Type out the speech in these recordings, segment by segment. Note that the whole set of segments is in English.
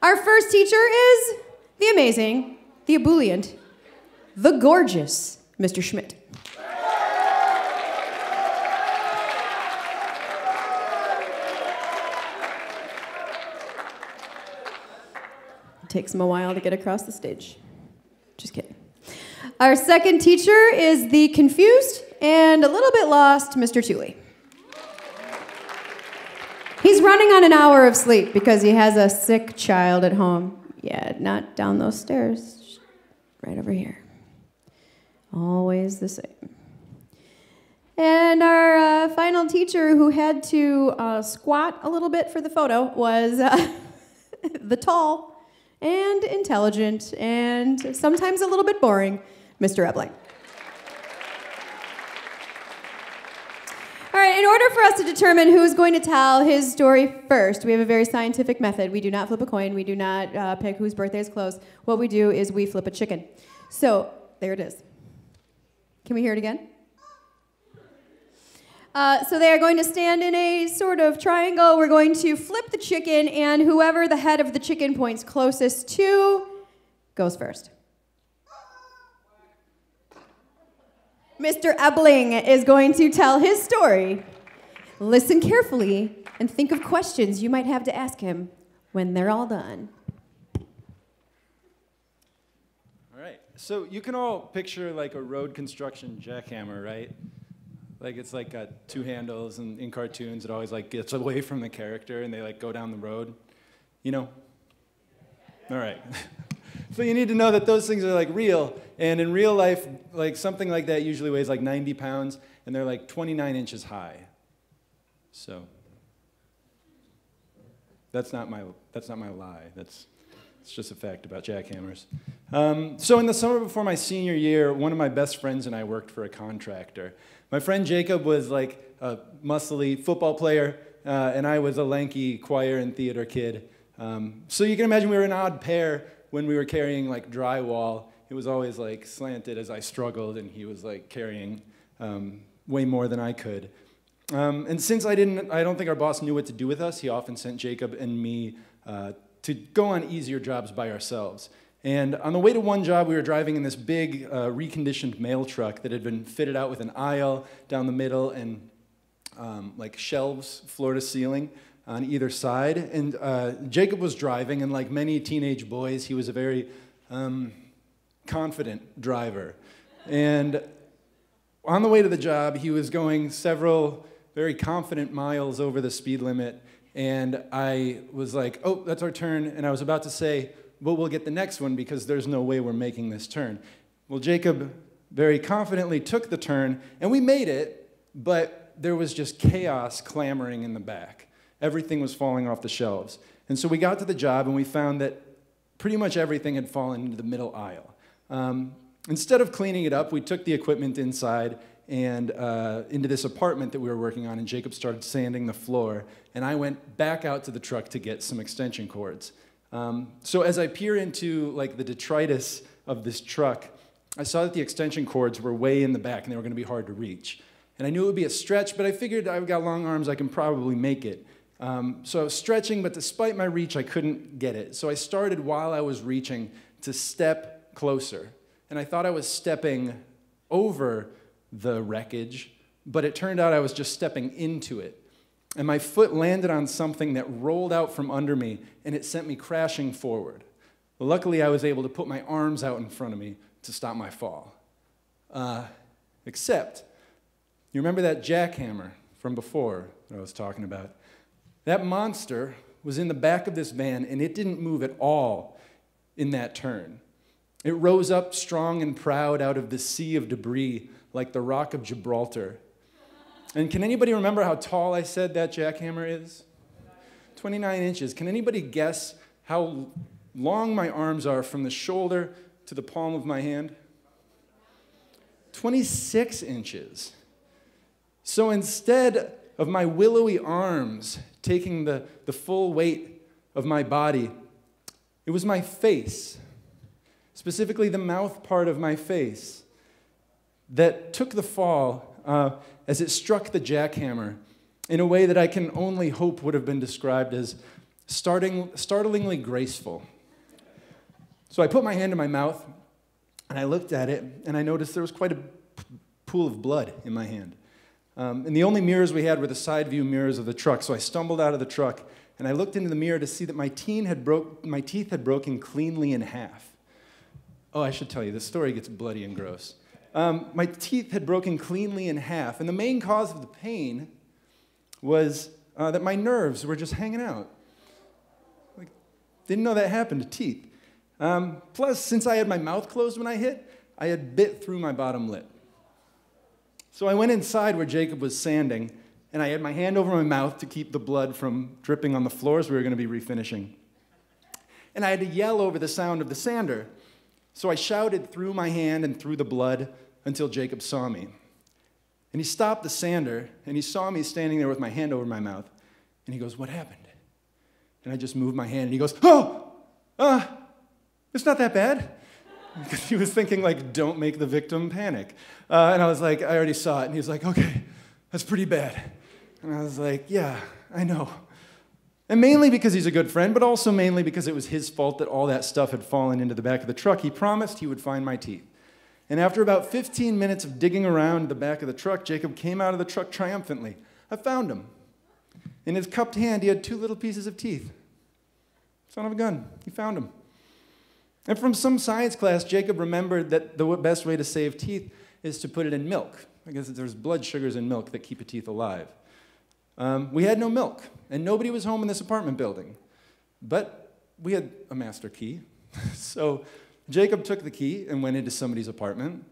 Our first teacher is the amazing, the ebullient, the gorgeous Mr. Schmidt. It takes him a while to get across the stage. Just kidding. Our second teacher is the confused and a little bit lost Mr. Tooley. He's running on an hour of sleep because he has a sick child at home. Yeah, not down those stairs, right over here. Always the same. And our final teacher who had to squat a little bit for the photo was the tall and intelligent and sometimes a little bit boring Mr. Lie-Ebling. All right, in order for us to determine who's going to tell his story first, we have a very scientific method. We do not flip a coin. We do not pick whose birthday is close. What we do is we flip a chicken. So there it is. Can we hear it again? So they are going to stand in a sort of triangle. We're going to flip the chicken, and whoever the head of the chicken points closest to goes first. Mr. Lie-Ebling is going to tell his story. Listen carefully and think of questions you might have to ask him when they're all done. All right, so you can all picture like a road construction jackhammer, right? Like it's like got two handles, and in cartoons it always like gets away from the character and they like go down the road, you know? All right. So you need to know that those things are like real, and in real life, like something like that usually weighs like 90 pounds, and they're like 29 inches high. So that's not my lie. It's just a fact about jackhammers. So in the summer before my senior year, one of my best friends and I worked for a contractor. My friend Jacob was like a muscly football player, and I was a lanky choir and theater kid. So you can imagine we were an odd pair when we were carrying like drywall. It was always like slanted as I struggled, and he was like carrying way more than I could. And since I don't think our boss knew what to do with us, he often sent Jacob and me to go on easier jobs by ourselves. And on the way to one job, we were driving in this big reconditioned mail truck that had been fitted out with an aisle down the middle and like shelves floor to ceiling on either side. And Jacob was driving, and like many teenage boys, he was a very confident driver. And on the way to the job, he was going several very confident miles over the speed limit, and I was like, oh, that's our turn, and I was about to say, well, we'll get the next one because there's no way we're making this turn. Well, Jacob very confidently took the turn, and we made it, but there was just chaos clamoring in the back. Everything was falling off the shelves. And so we got to the job, and we found that pretty much everything had fallen into the middle aisle. Instead of cleaning it up, we took the equipment inside and into this apartment that we were working on, and Jacob started sanding the floor, and I went back out to the truck to get some extension cords. So as I peer into like the detritus of this truck, I saw that the extension cords were way in the back, and they were going to be hard to reach. And I knew it would be a stretch, but I figured I've got long arms, I can probably make it. So I was stretching, but despite my reach, I couldn't get it. So I started while I was reaching to step closer. And I thought I was stepping over the wreckage, but it turned out I was just stepping into it. And my foot landed on something that rolled out from under me, and it sent me crashing forward. Well, luckily, I was able to put my arms out in front of me to stop my fall. Except, you remember that jackhammer from before that I was talking about? That monster was in the back of this van, and it didn't move at all in that turn. It rose up strong and proud out of the sea of debris like the Rock of Gibraltar. And can anybody remember how tall I said that jackhammer is? 29 inches. Can anybody guess how long my arms are from the shoulder to the palm of my hand? 26 inches. So instead of my willowy arms taking the full weight of my body, it was my face, specifically the mouth part of my face, that took the fall as it struck the jackhammer in a way that I can only hope would have been described as startlingly graceful. So I put my hand in my mouth, and I looked at it, and I noticed there was quite a pool of blood in my hand. And the only mirrors we had were the side view mirrors of the truck, so I stumbled out of the truck, and I looked into the mirror to see that my teeth had broken cleanly in half. Oh, I should tell you, this story gets bloody and gross. My teeth had broken cleanly in half, and the main cause of the pain was that my nerves were just hanging out. Like, didn't know that happened to teeth. Plus, since I had my mouth closed when I hit, I had bit through my bottom lip. So I went inside where Jacob was sanding, and I had my hand over my mouth to keep the blood from dripping on the floors we were going to be refinishing. And I had to yell over the sound of the sander. So I shouted through my hand and through the blood until Jacob saw me. And he stopped the sander, and he saw me standing there with my hand over my mouth. And he goes, "What happened?" And I just moved my hand, and he goes, "Oh, it's not that bad." Because he was thinking, like, don't make the victim panic. And I was like, I already saw it. And he was like, "Okay, that's pretty bad." And I was like, "Yeah, I know." And mainly because he's a good friend, but also mainly because it was his fault that all that stuff had fallen into the back of the truck, he promised he would find my teeth. And after about 15 minutes of digging around the back of the truck, Jacob came out of the truck triumphantly. I found him. In his cupped hand, he had 2 little pieces of teeth. Son of a gun, he found them. And from some science class, Jacob remembered that the best way to save teeth is to put it in milk. I guess there's blood sugars in milk that keep a teeth alive. We had no milk, and nobody was home in this apartment building. But we had a master key. So Jacob took the key and went into somebody's apartment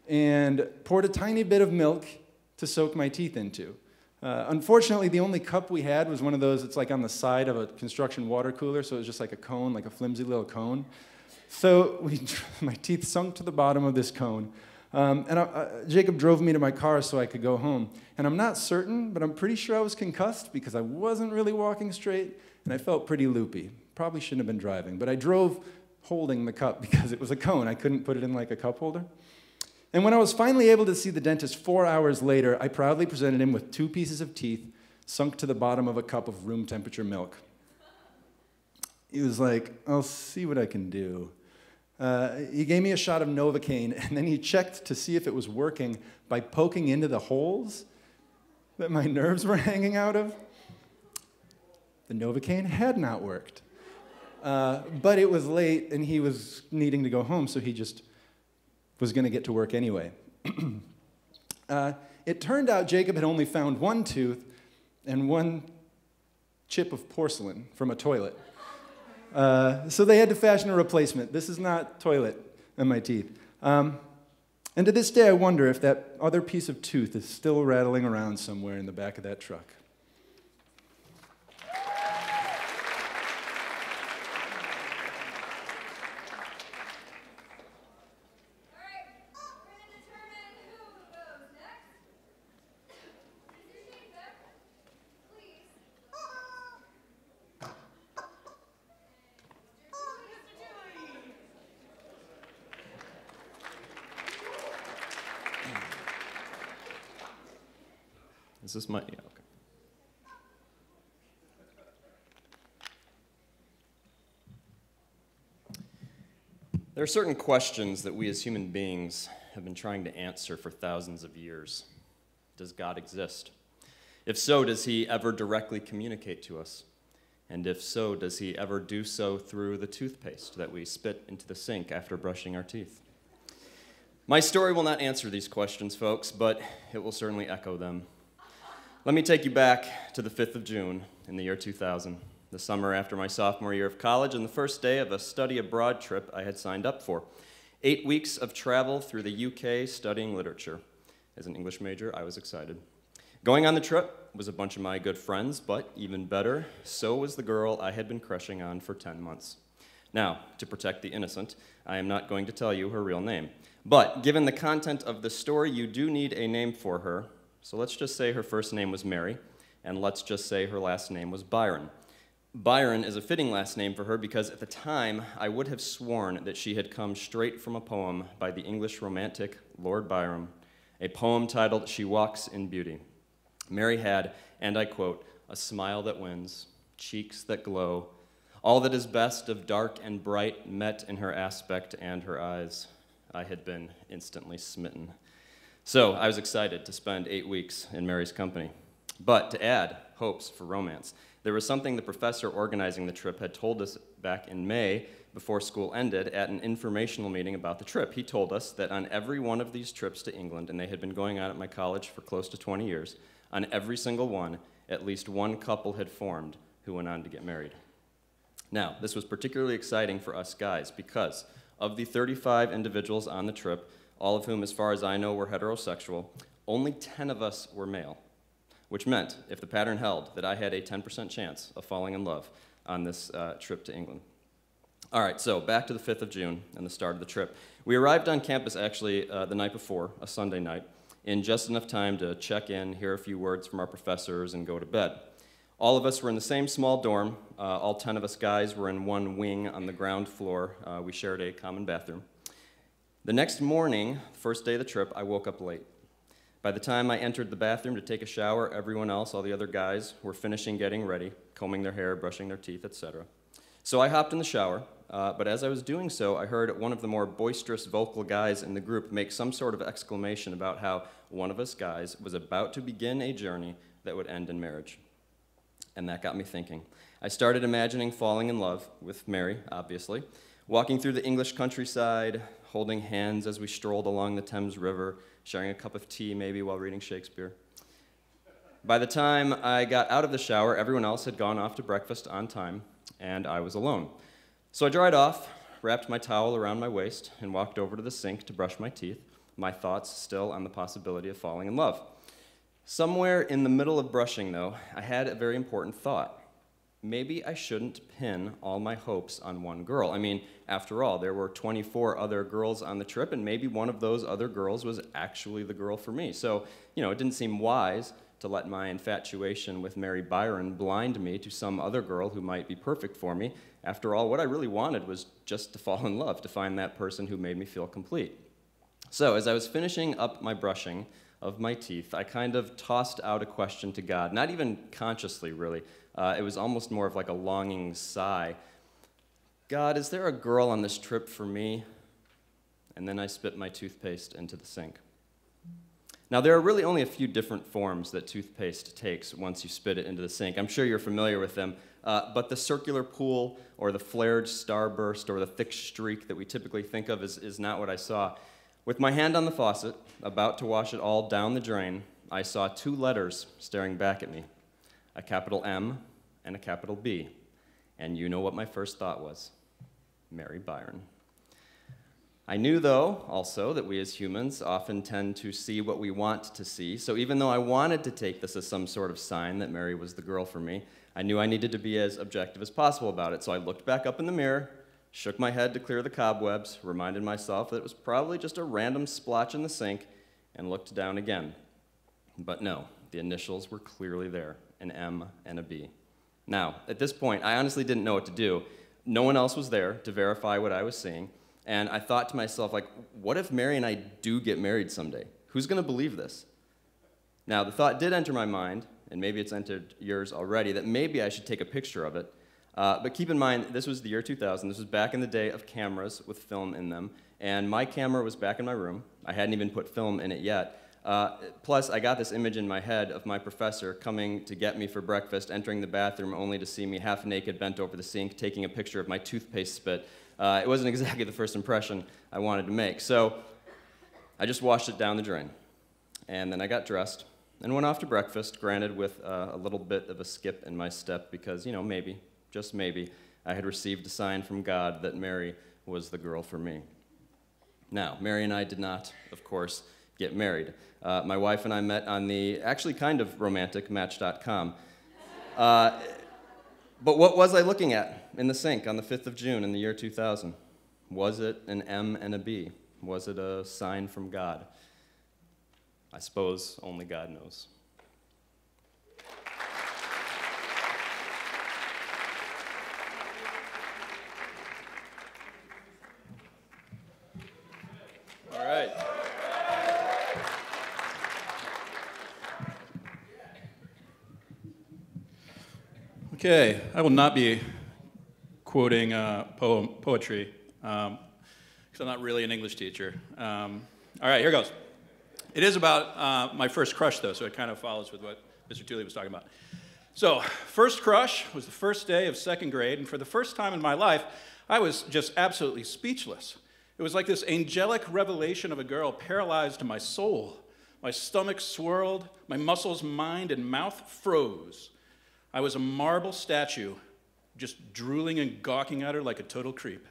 and poured a tiny bit of milk to soak my teeth into. Unfortunately, the only cup we had was one of those, it's like on the side of a construction water cooler, so it was just like a cone, like a flimsy little cone. So my teeth sunk to the bottom of this cone. Jacob drove me to my car so I could go home. And I'm not certain, but I'm pretty sure I was concussed because I wasn't really walking straight, and I felt pretty loopy. Probably shouldn't have been driving, but I drove holding the cup because it was a cone. I couldn't put it in like a cup holder. And when I was finally able to see the dentist 4 hours later, I proudly presented him with 2 pieces of teeth sunk to the bottom of a cup of room temperature milk. He was like, "I'll see what I can do." He gave me a shot of Novocaine, and then he checked to see if it was working by poking into the holes that my nerves were hanging out of. The Novocaine had not worked. But it was late, and he was needing to go home, so he just was going to get to work anyway. It turned out Jacob had only found 1 tooth and 1 chip of porcelain from a toilet. So they had to fashion a replacement. This is not toilet in my teeth. And to this day, I wonder if that other piece of tooth is still rattling around somewhere in the back of that truck. Is this my, yeah, okay. There are certain questions that we as human beings have been trying to answer for thousands of years. Does God exist? If so, does he ever directly communicate to us? And if so, does he ever do so through the toothpaste that we spit into the sink after brushing our teeth? My story will not answer these questions, folks, but it will certainly echo them. Let me take you back to the 5th of June in the year 2000, the summer after my sophomore year of college and the first day of a study abroad trip I had signed up for. 8 weeks of travel through the UK studying literature. As an English major, I was excited. Going on the trip was a bunch of my good friends, but even better, so was the girl I had been crushing on for 10 months. Now, to protect the innocent, I am not going to tell you her real name. But given the content of the story, you do need a name for her. So let's just say her first name was Mary, and let's just say her last name was Byron. Byron is a fitting last name for her because at the time, I would have sworn that she had come straight from a poem by the English romantic Lord Byron, a poem titled She Walks in Beauty. Mary had, and I quote, "a smile that wins, cheeks that glow, all that is best of dark and bright met in her aspect and her eyes. I had been instantly smitten. So I was excited to spend 8 weeks in Mary's company. But to add hopes for romance, there was something the professor organizing the trip had told us back in May before school ended at an informational meeting about the trip. He told us that on every one of these trips to England, and they had been going on at my college for close to 20 years, on every single one, at least one couple had formed who went on to get married. Now, this was particularly exciting for us guys because of the 35 individuals on the trip, all of whom, as far as I know, were heterosexual, only 10 of us were male, which meant, if the pattern held, that I had a 10% chance of falling in love on this trip to England. All right, so back to the 5th of June and the start of the trip. We arrived on campus actually the night before, a Sunday night, in just enough time to check in, hear a few words from our professors, and go to bed. All of us were in the same small dorm. All 10 of us guys were in one wing on the ground floor. We shared a common bathroom. The next morning, first day of the trip, I woke up late. By the time I entered the bathroom to take a shower, everyone else, all the other guys, were finishing getting ready, combing their hair, brushing their teeth, etc. So I hopped in the shower, but as I was doing so, I heard one of the more boisterous vocal guys in the group make some sort of exclamation about how one of us guys was about to begin a journey that would end in marriage. And that got me thinking. I started imagining falling in love with Mary, obviously, walking through the English countryside, holding hands as we strolled along the Thames River, sharing a cup of tea maybe while reading Shakespeare. By the time I got out of the shower, everyone else had gone off to breakfast on time, and I was alone. So I dried off, wrapped my towel around my waist, and walked over to the sink to brush my teeth, my thoughts still on the possibility of falling in love. Somewhere in the middle of brushing, though, I had a very important thought. Maybe I shouldn't pin all my hopes on one girl. I mean, after all, there were 24 other girls on the trip, and maybe one of those other girls was actually the girl for me. So, it didn't seem wise to let my infatuation with Mary Byron blind me to some other girl who might be perfect for me. After all, what I really wanted was just to fall in love, to find that person who made me feel complete. So, as I was finishing up my brushing of my teeth, I kind of tossed out a question to God, not even consciously, really. It was almost more of like a longing sigh. God, is there a girl on this trip for me? And then I spit my toothpaste into the sink. Now, there are really only a few different forms that toothpaste takes once you spit it into the sink. I'm sure you're familiar with them, but the circular pool or the flared starburst or the thick streak that we typically think of is not what I saw. With my hand on the faucet, about to wash it all down the drain, I saw 2 letters staring back at me, a capital M and a capital B. And you know what my first thought was: Mary Byron. I knew, though, also, that we as humans often tend to see what we want to see. So even though I wanted to take this as some sort of sign that Mary was the girl for me, I knew I needed to be as objective as possible about it. So I looked back up in the mirror, shook my head to clear the cobwebs, reminded myself that it was probably just a random splotch in the sink, and looked down again. But no, the initials were clearly there, an M and a B. Now, at this point, I honestly didn't know what to do. No one else was there to verify what I was seeing. And I thought to myself, what if Mary and I do get married someday? Who's going to believe this? Now, the thought did enter my mind, and maybe it's entered yours already, that maybe I should take a picture of it. But keep in mind, this was the year 2000. This was back in the day of cameras with film in them. And my camera was back in my room. I hadn't even put film in it yet. Plus, I got this image in my head of my professor coming to get me for breakfast, entering the bathroom only to see me half naked, bent over the sink, taking a picture of my toothpaste spit. It wasn't exactly the first impression I wanted to make. So I just washed it down the drain. And then I got dressed and went off to breakfast, granted with a little bit of a skip in my step because, maybe, just maybe, I had received a sign from God that Mary was the girl for me. Now, Mary and I did not, of course, get married. My wife and I met on the actually kind of romantic Match.com. But what was I looking at in the sink on the 5th of June in the year 2000? Was it an M and a B? Was it a sign from God? I suppose only God knows. All right. Okay, I will not be quoting poetry, because I'm not really an English teacher. All right, here goes. It is about my first crush, though, so it kind of follows with what Mr. Tooley was talking about. So, first crush was the first day of second grade, and for the first time in my life, I was just absolutely speechless. It was like this angelic revelation of a girl paralyzed my soul. My stomach swirled, my muscles, mind, and mouth froze. I was a marble statue, just drooling and gawking at her like a total creep.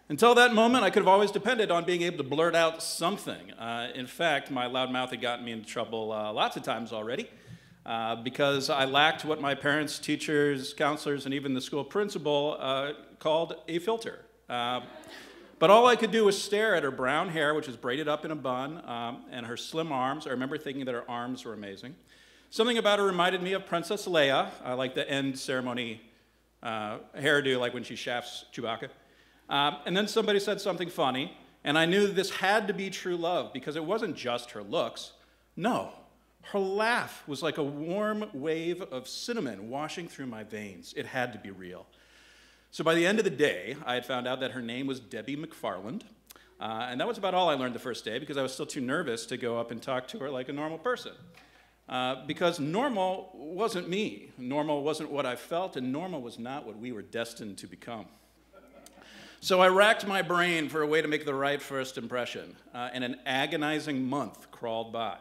Until that moment, I could have always depended on being able to blurt out something. In fact, my loud mouth had gotten me into trouble lots of times already because I lacked what my parents, teachers, counselors, and even the school principal called a filter. But all I could do was stare at her brown hair, which was braided up in a bun, and her slim arms. I remember thinking that her arms were amazing. Something about her reminded me of Princess Leia, like the end ceremony hairdo, like when she shafts Chewbacca. And then somebody said something funny, and I knew this had to be true love because it wasn't just her looks. No, her laugh was like a warm wave of cinnamon washing through my veins. It had to be real. So by the end of the day, I had found out that her name was Debbie McFarland, and that was about all I learned the first day because I was still too nervous to go up and talk to her like a normal person. Because normal wasn't me. Normal wasn't what I felt, and normal was not what we were destined to become. So I racked my brain for a way to make the right first impression, and an agonizing month crawled by.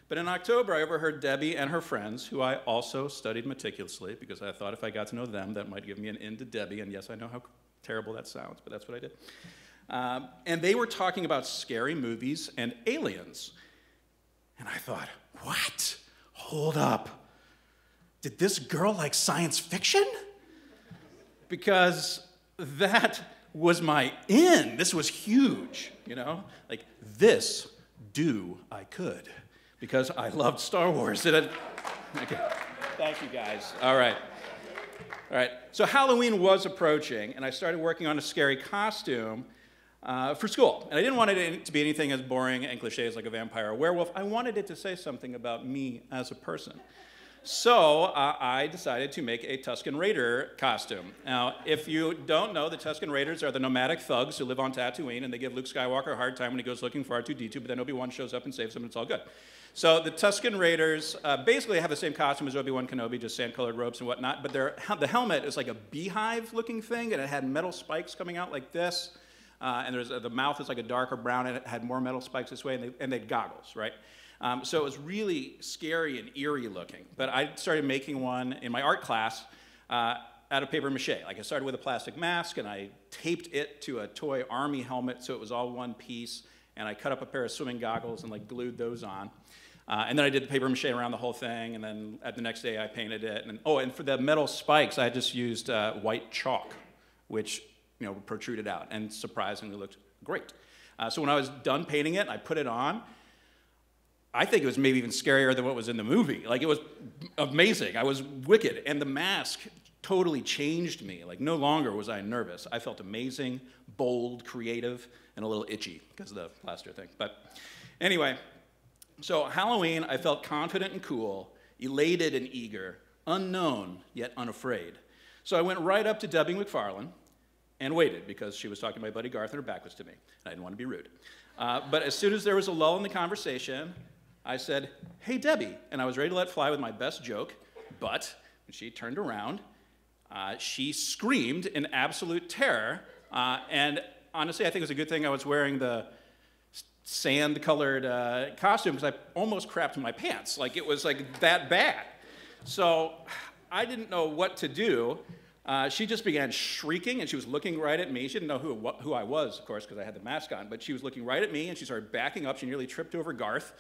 But in October, I overheard Debbie and her friends, who I also studied meticulously, because I thought if I got to know them, that might give me an in to Debbie, and yes, I know how terrible that sounds, but that's what I did. And they were talking about scary movies and aliens. And I thought, what? Hold up. Did this girl like science fiction? Because that was my in. This was huge, you know? Like, this do I could. Because I loved Star Wars. Okay. Thank you, guys. All right. All right. So Halloween was approaching, and I started working on a scary costume for school. And I didn't want it to be anything as boring and cliche as like a vampire or a werewolf. I wanted it to say something about me as a person. So I decided to make a Tusken Raider costume. Now, if you don't know, the Tusken Raiders are the nomadic thugs who live on Tatooine, and they give Luke Skywalker a hard time when he goes looking for R2-D2, but then Obi-Wan shows up and saves him, and it's all good. So the Tusken Raiders basically have the same costume as Obi-Wan Kenobi, just sand-colored robes and whatnot, but the helmet is like a beehive-looking thing, and it had metal spikes coming out like this, and the mouth is like a darker brown, and it had more metal spikes this way, and they had goggles, right? So it was really scary and eerie looking. But I started making one in my art class out of paper mache. Like I started with a plastic mask, and I taped it to a toy army helmet so it was all one piece, and I cut up a pair of swimming goggles and like glued those on. And then I did the paper mache around the whole thing, and then the next day I painted it. And for the metal spikes, I just used white chalk, which protruded out, and surprisingly looked great. So when I was done painting it, I put it on. I think it was maybe even scarier than what was in the movie. Like, it was amazing. I was wicked. And the mask totally changed me. Like, no longer was I nervous. I felt amazing, bold, creative, and a little itchy because of the plaster thing. But anyway, so Halloween, I felt confident and cool, elated and eager, unknown yet unafraid. So I went right up to Debbie McFarland and waited because she was talking to my buddy Garth and her back was to me. And I didn't want to be rude. But as soon as there was a lull in the conversation, I said, "Hey, Debbie," and I was ready to let fly with my best joke, but when she turned around, she screamed in absolute terror, and honestly, I think it was a good thing I was wearing the sand-colored costume because I almost crapped my pants. Like, it was like that bad. So I didn't know what to do. She just began shrieking, and she was looking right at me. She didn't know who I was, of course, because I had the mask on, but she was looking right at me, and she started backing up. She nearly tripped over Garth.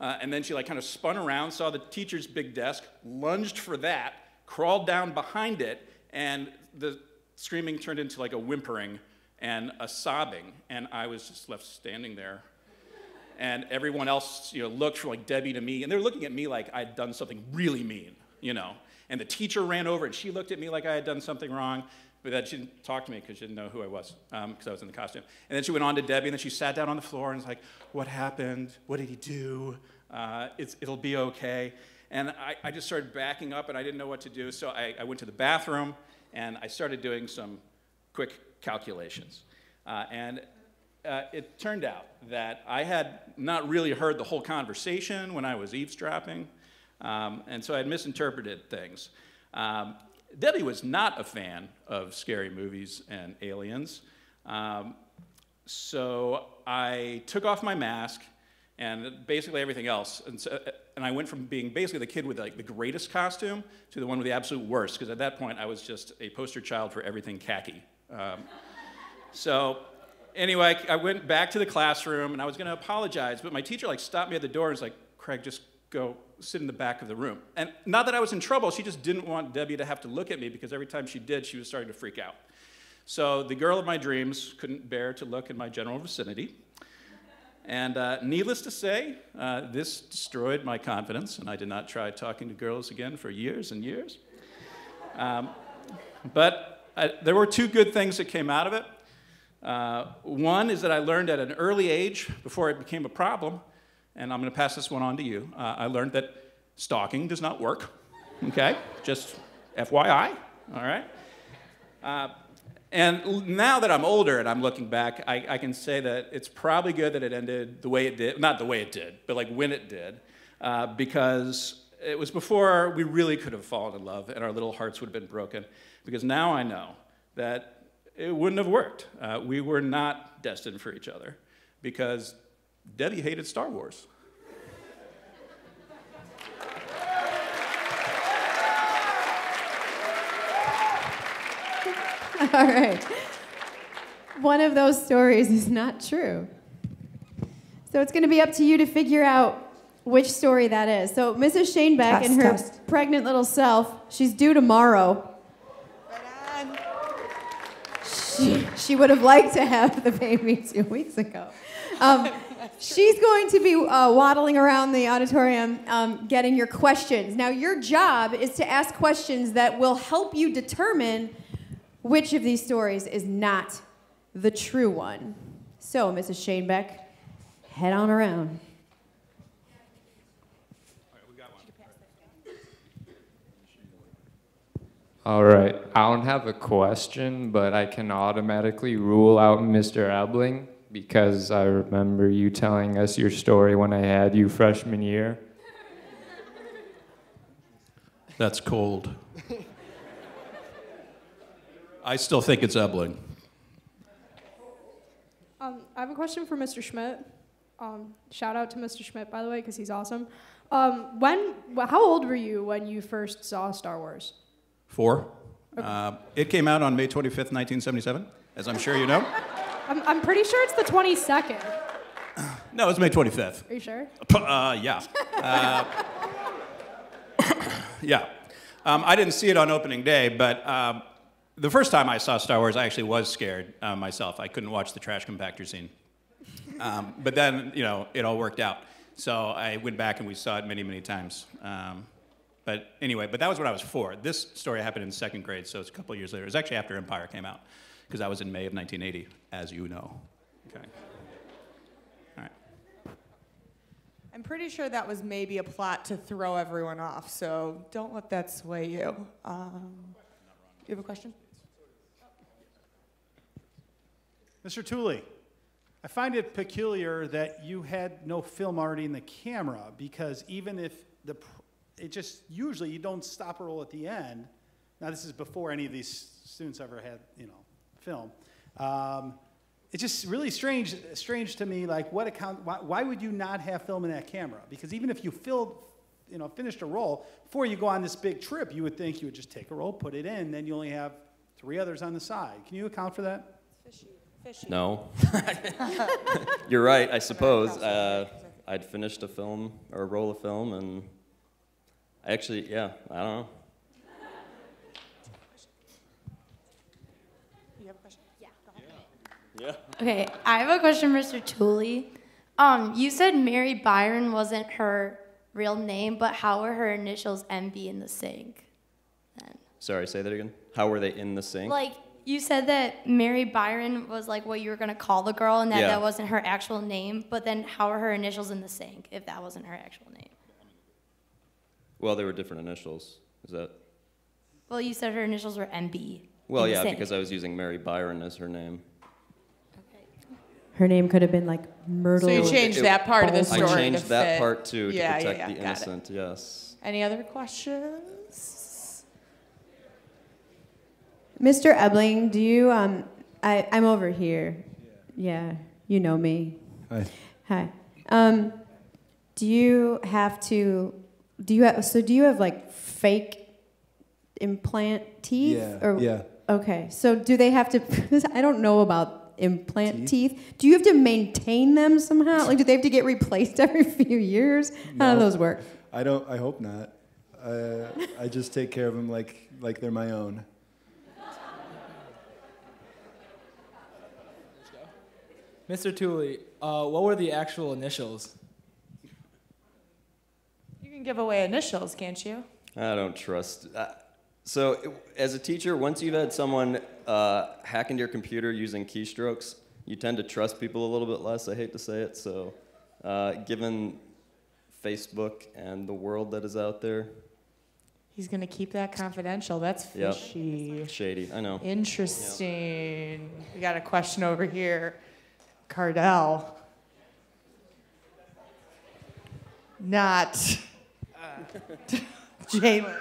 And then she kind of spun around, saw the teacher's big desk, lunged for that, crawled down behind it, and the screaming turned into like a whimpering and a sobbing, and I was just left standing there. And everyone else, looked from like Debbie to me, and they're looking at me like I'd done something really mean, And the teacher ran over, and she looked at me like I had done something wrong, but then she didn't talk to me because she didn't know who I was, because I was in the costume. And then she went on to Debbie, and then she sat down on the floor and was like, "What happened? What did he do? It'll be okay." And I just started backing up, and I didn't know what to do. So I went to the bathroom, and I started doing some quick calculations. It turned out that I had not really heard the whole conversation when I was eavesdropping, and so I had misinterpreted things. Debbie was not a fan of scary movies and aliens, so I took off my mask and basically everything else, and I went from being basically the kid with like the greatest costume to the one with the absolute worst, because at that point I was just a poster child for everything khaki. So anyway, I went back to the classroom and I was going to apologize, but my teacher like stopped me at the door and was like, "Craig, just go sit in the back of the room." And not that I was in trouble, she just didn't want Debbie to have to look at me, because every time she did, she was starting to freak out. So the girl of my dreams couldn't bear to look in my general vicinity. And needless to say, this destroyed my confidence, and I did not try talking to girls again for years and years. But there were two good things that came out of it. One is that I learned at an early age, before it became a problem, and I'm going to pass this one on to you, I learned that stalking does not work, okay? Just FYI, all right? And now that I'm older and I'm looking back, I can say that it's probably good that it ended the way it did. Not the way it did, but like when it did, because it was before we really could have fallen in love and our little hearts would have been broken. Because now I know that it wouldn't have worked. We were not destined for each other, because Debbie hated Star Wars. All right. One of those stories is not true. So it's going to be up to you to figure out which story that is. So Mrs. Shanebeck and her pregnant little self, she's due tomorrow. She would have liked to have the baby 2 weeks ago. She's going to be waddling around the auditorium getting your questions. Now, your job is to ask questions that will help you determine which of these stories is not the true one. So, Mrs. Shanebeck, head on around. All right, I don't have a question, but I can automatically rule out Mr. Ebling, because I remember you telling us your story when I had you freshman year. That's cold. I still think it's Ebling. I have a question for Mr. Schmidt. Shout out to Mr. Schmidt, by the way, because he's awesome. How old were you when you first saw Star Wars? 4. Okay. It came out on May 25th, 1977, as I'm sure you know. I'm pretty sure it's the 22nd. No, it's May 25th. Are you sure? Yeah. Yeah. I didn't see it on opening day, but the first time I saw Star Wars, I actually was scared myself. I couldn't watch the trash compactor scene. But then, you know, it all worked out. So I went back and we saw it many, many times. But anyway, that was when I was 4. This story happened in 2nd grade, so it's a couple of years later. It was actually after Empire came out, because that was in May of 1980, as you know. Okay. All right. I'm pretty sure that was maybe a plot to throw everyone off, so don't let that sway you. You have a question? Mr. Tooley, I find it peculiar that you had no film already in the camera, because even if it just, usually you don't stop or roll at the end. Now this is before any of these students ever had, film. It's just really strange to me, like why would you not have film in that camera? Because even if you finished a roll, before you go on this big trip, you would think you would just take a roll, put it in, then you only have 3 others on the side. Can you account for that? Fishy. No. You're right, I suppose. I'd finished a film, or a roll of film, and actually, yeah, I don't know. You have a question? Yeah. Go Yeah. ahead. Okay, I have a question, Mr. Tooley. You said Mary Byron wasn't her real name, but how were her initials MB in the sync then? Sorry, say that again. How were they in the sync? Like, you said that Mary Byron was like what you were going to call the girl, and that that wasn't her actual name, but then how are her initials in the sync if that wasn't her actual name? Well, they were different initials. Is that? Well, you said her initials were MB. Well, in the yeah, sink. because I was using Mary Byron as her name. Her name could have been like Myrtle. So you changed that part of the story I changed to that fit. part too to protect the got it. innocent. Yes. Any other questions? Mr. Ebling, do you, I'm over here. Yeah, you know me. Hi. Hi. Do you have like fake implant teeth? Yeah, yeah. Okay, so do they have to, I don't know about implant teeth. Do you have to maintain them somehow? Like, do they have to get replaced every few years? How do those work? I hope not. I just take care of them like they're my own. Mr. Tooley, what were the actual initials? You can give away initials, can't you? I don't trust. As a teacher, once you've had someone hack into your computer using keystrokes, you tend to trust people a little bit less. I hate to say it. So, given Facebook and the world that is out there. He's going to keep that confidential. That's fishy. Yep. Shady, I know. Interesting. Yep. We got a question over here. Cardell. Not. Jalen.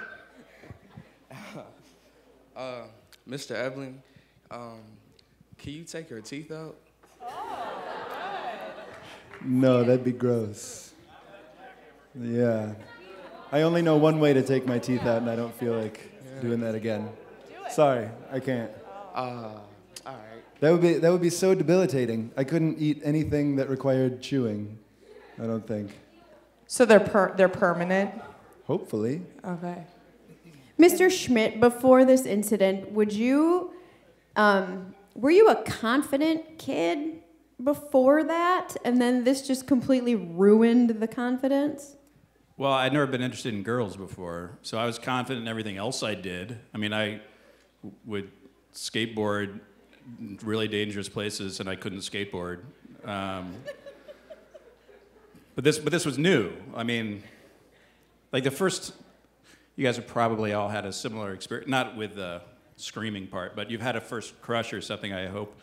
Mr. Ebling, can you take her teeth out? No, that'd be gross. Yeah. I only know one way to take my teeth out, and I don't feel like doing that again. Sorry, I can't. All right. That would be so debilitating. I couldn't eat anything that required chewing, I don't think. So they're permanent? Hopefully. Okay. Mr. Schmidt, before this incident, were you a confident kid before that, and then this just completely ruined the confidence? Well, I'd never been interested in girls before, so I was confident in everything else I did. I mean, I would skateboard in really dangerous places, and I couldn't skateboard. But this was new. I mean, like the first, you guys have probably all had a similar experience, not with the screaming part, but you've had a first crush or something, I hope.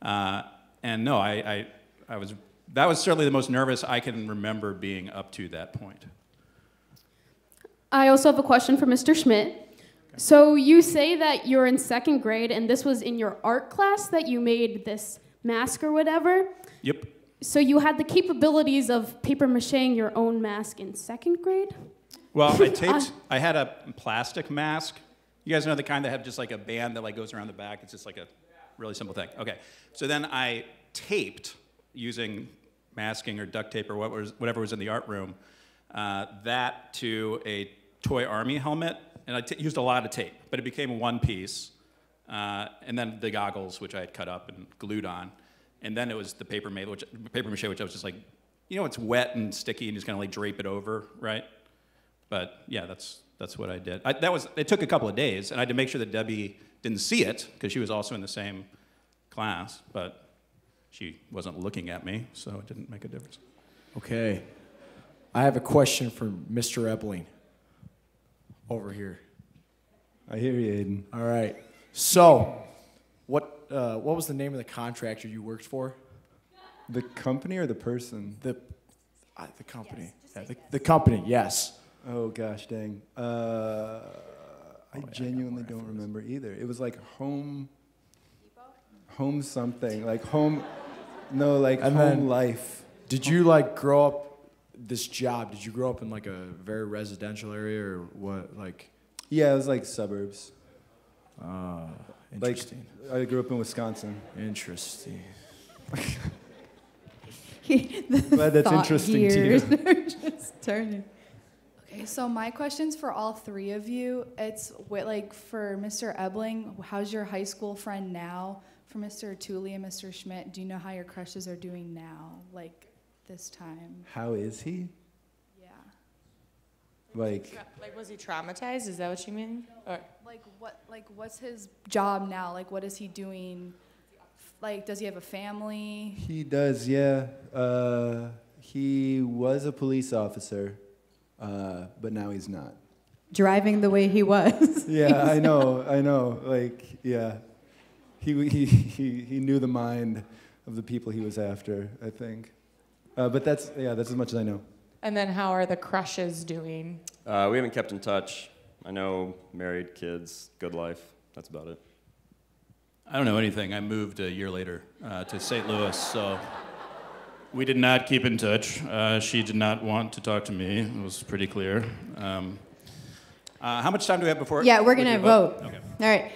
And no, that was certainly the most nervous I can remember being up to that point. I also have a question for Mr. Schmidt. Okay. So you say that you're in second grade, and this was in your art class that you made this mask or whatever? Yep. So you had the capabilities of paper macheing your own mask in second grade? Well, I had a plastic mask. You guys know the kind that have just like a band that like goes around the back? It's just like a really simple thing. Okay. So then I taped using masking or duct tape or whatever was in the art room, that to a toy army helmet, and I used a lot of tape, but it became one piece, and then the goggles, which I had cut up and glued on, and then it was the paper mache, which I was just like, you know, it's wet and sticky, and just kind of like drape it over, right? But yeah, that's what I did. It took a couple of days, and I had to make sure that Debbie didn't see it because she was also in the same class, but she wasn't looking at me, so it didn't make a difference. Okay. I have a question for Mr. Epling. Over here. I hear you, Aiden. All right. So, what was the name of the contractor you worked for? The company or the person? The company. Yes, yeah, the company, yes. Oh, gosh, dang. I genuinely don't remember either. It was like home something. Like home life. Did you like grow up this job? Did you grow up in like a very residential area or what? Like? Yeah, it was like suburbs. Interesting. Like, I grew up in Wisconsin. Interesting. Glad that's interesting to you. Just turning. Okay, so my question's for all three of you. It's like for Mr. Ebling, how's your high school friend now? For Mr. Tooley and Mr. Schmidt, do you know how your crushes are doing now, like this time? How is he? Yeah. Like was he traumatized? Is that what you mean? Or what's his job now? Like what is he doing? Like does he have a family? He does, yeah. He was a police officer. but now he's not. Driving the way he was. Yeah, I know. Like, yeah. He knew the mind of the people he was after, I think. But that's as much as I know. And then how are the crushes doing? We haven't kept in touch. I know, married, kids, good life. That's about it. I don't know anything. I moved a year later to St. Louis, so we did not keep in touch. She did not want to talk to me. It was pretty clear. How much time do we have before? Yeah, we're going to vote. Okay. All right.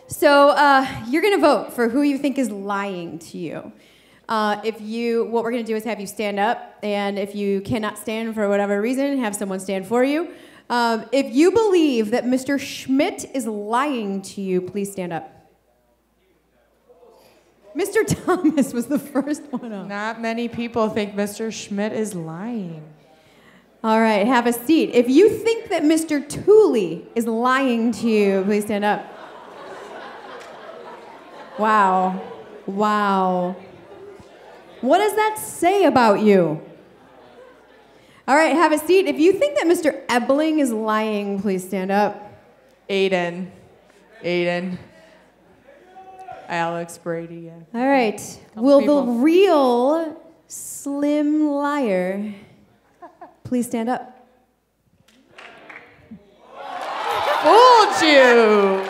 So you're going to vote for who you think is lying to you. What we're going to do is have you stand up, and if you cannot stand for whatever reason, have someone stand for you. If you believe that Mr. Schmidt is lying to you, please stand up. Mr. Thomas was the first one up. Not many people think Mr. Schmidt is lying. All right, have a seat. If you think that Mr. Tooley is lying to you, please stand up. Wow. What does that say about you? All right, have a seat. If you think that Mr. Lie-Ebling is lying, please stand up. Aiden. Alex, Brady, yeah. All right. Will the real slim liar please stand up? Fooled you!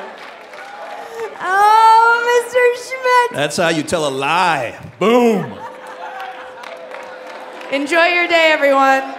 Oh, Mr. Schmidt! That's how you tell a lie. Boom! Enjoy your day, everyone.